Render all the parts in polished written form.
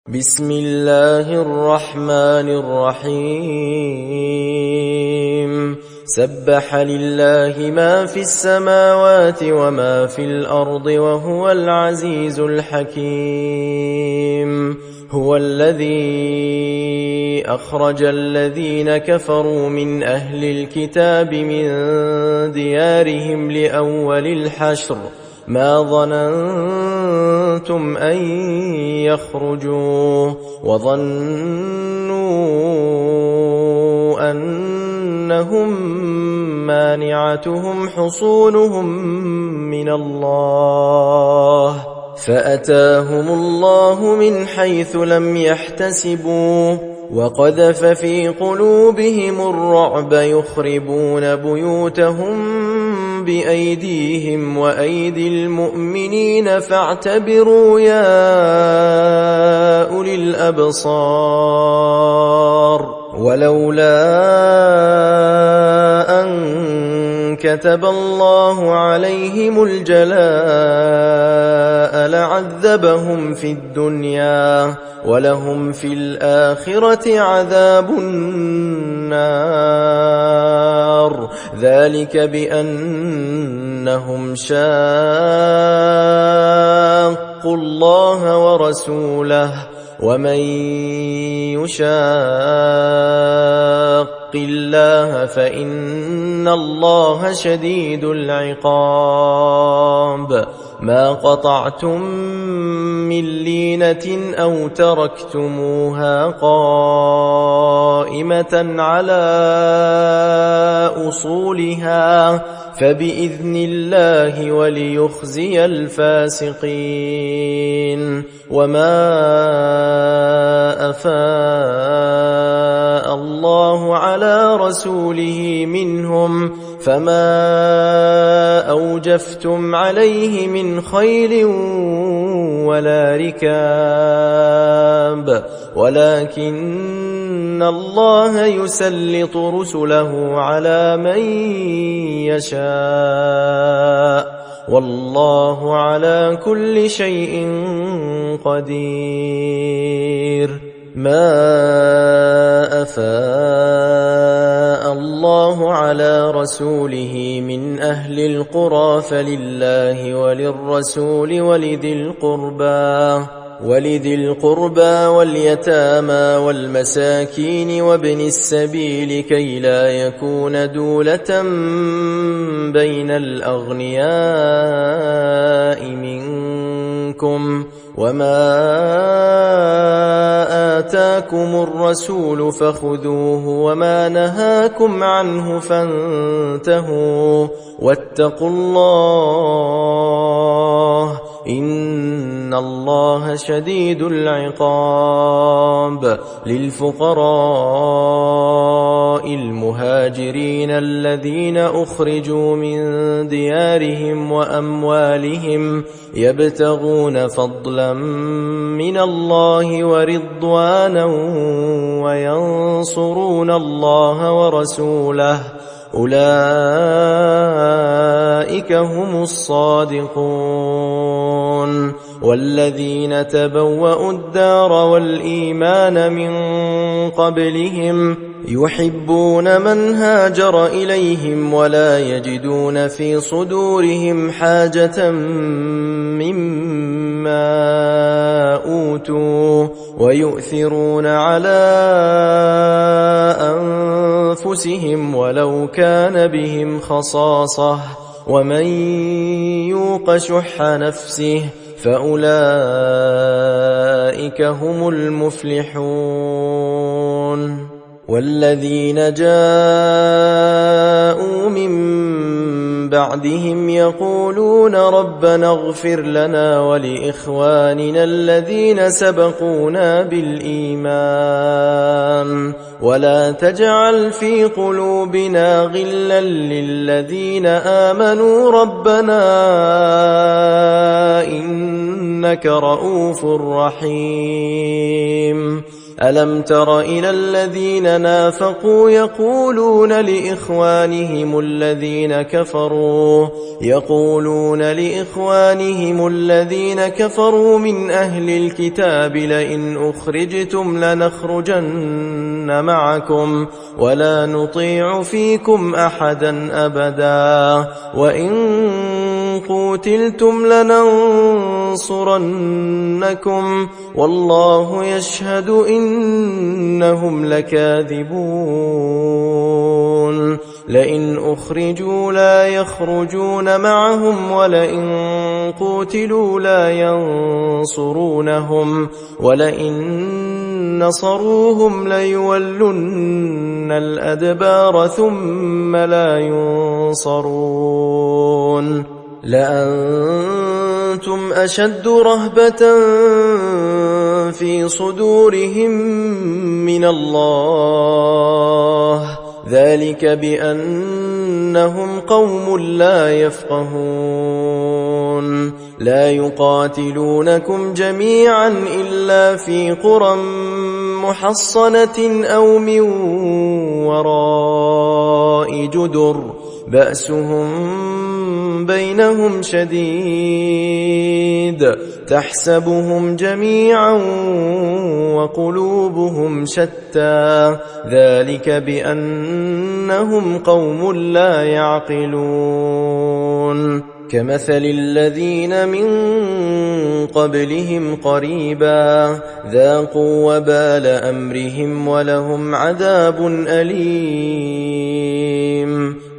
بسم الله الرحمن الرحيم سبح لله ما في السماوات وما في الأرض وهو العزيز الحكيم هو الذي أخرج الذين كفروا من أهل الكتاب من ديارهم لأول الحشر ما ظننتم أن يخرجوا وظنوا أنهم مانعتهم حصونهم من الله فأتاهم الله من حيث لم يحتسبوا وقذف في قلوبهم الرعب يخربون بيوتهم بأيديهم وأيدي المؤمنين فاعتبروا يا أولي الأبصار ولولا أن كتب الله عليهم الجلاء لعذبهم في الدنيا ولهم في الآخرة عذاب النار ذلك بأنهم شاقوا الله ورسوله ومن يشاق الله فإن الله شديد العقاب ما قطعتم من لينة أو تركتموها قائمة على أصولها فبإذن الله وليخزي الفاسقين وما أفاء الله على رسوله منهم فما أوجفتم عليه من خيل ولا ركاب ولكن الله يسلط رسله على من يشاء والله على كل شيء قدير ما أفاء الله على رسوله من أهل القرى فلله وللرسول ولذي القربى واليتامى والمساكين وابن السبيل كي لا يكون دولة بين الأغنياء منكم وما آتاكم الرسول فخذوه وما نهاكم عنه فانتهوا واتقوا الله إن الله شديد العقاب للفقراء المهاجرين الذين أخرجوا من ديارهم وأموالهم يبتغون فضلا من الله ورضوانا وينصرون الله ورسوله أولئك هم الصادقون والذين تبوأوا الدار والإيمان من قبلهم يحبون من هاجر إليهم ولا يجدون في صدورهم حاجة مما أوتوا ويؤثرون على أنفسهم ولو كان بهم خصاصة ومن يوق شح نفسه فأولئك هم المفلحون والذين جاءوا من بعدهم يقولون ربنا اغفر لنا ولإخواننا الذين سبقونا بالإيمان ولا تجعل في قلوبنا غلا للذين آمنوا ربنا إنك رؤوف رحيم ألم تر إلى الذين نافقوا يقولون لإخوانهم الذين كفروا من أهل الكتاب لئن أخرجتم لنخرجن معكم ولا نطيع فيكم أحدا أبدا وإن قوتلتم لننصرنكم والله يشهد إنهم لكاذبون لئن أخرجوا لا يخرجون معهم ولئن قوتلوا لا ينصرونهم ولئن نصروهم ليولن الأدبار ثم لا ينصرون لأنتم أشد رهبة في صدورهم من الله ذلك بأنهم قوم لا يفقهون لا يقاتلونكم جميعا إلا في قرى محصنة أو من وراء جدر بأسهم بينهم شديد تحسبهم جميعا وقلوبهم شتى ذلك بأنهم قوم لا يعقلون كمثل الذين من قبلهم قريبا ذاقوا وبال أمرهم ولهم عذاب أليم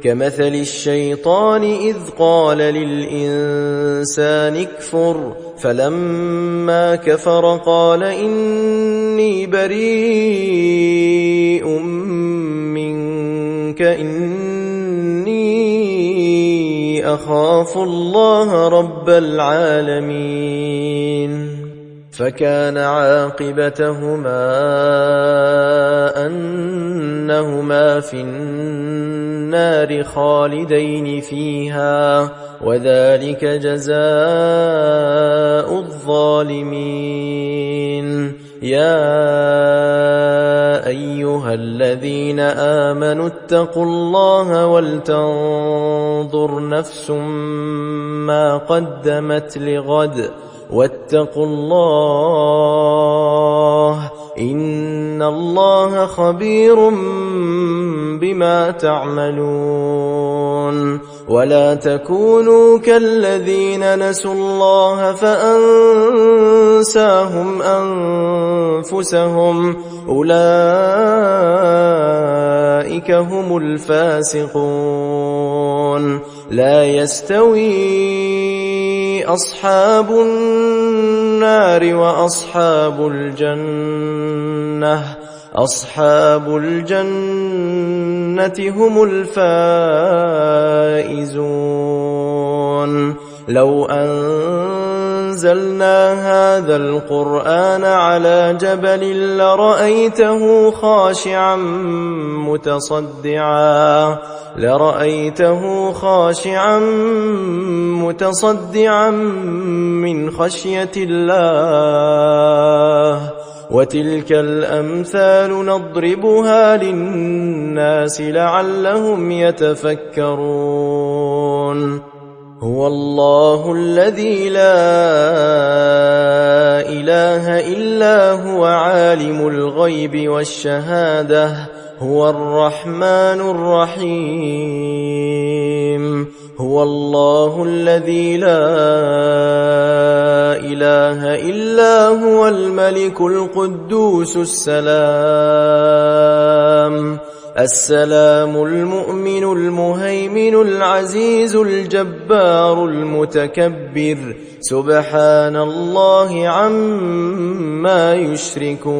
كمثل الشيطان إذ قال للإنسان اكفر فلما كفر قال إني بريء منك إني أخاف الله رب العالمين فكان عاقبتهما أنهما في النار خالدين فيها وذلك جزاء الظالمين يا أيها الذين آمنوا اتقوا الله ولتنظر نفس ما قدمت لغد واتقوا الله إن الله خبير بما تعملون ولا تكونوا كالذين نسوا الله فأنساهم أنفسهم أولئك هم الفاسقون لا يستوي أصحاب النار وأصحاب الجنة أصحاب الجنة هم الفائزون لو أنزلنا هذا القرآن على جبل لرأيته خاشعا متصدعا من خشية الله وتلك الأمثال نضربها للناس لعلهم يتفكرون هو الله الذي لا إله إلا هو عالم الغيب والشهادة هو الرحمن الرحيم هو الله الذي لا إله إلا هو الملك القدوس السلام المؤمن المهيمن العزيز الجبار المتكبر سبحان الله عما يشركون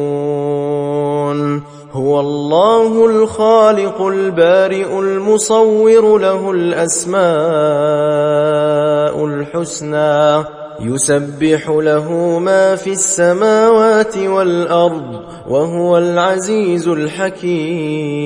هو الله الخالق البارئ المصور له الأسماء الحسنى يسبح له ما في السماوات والأرض وهو العزيز الحكيم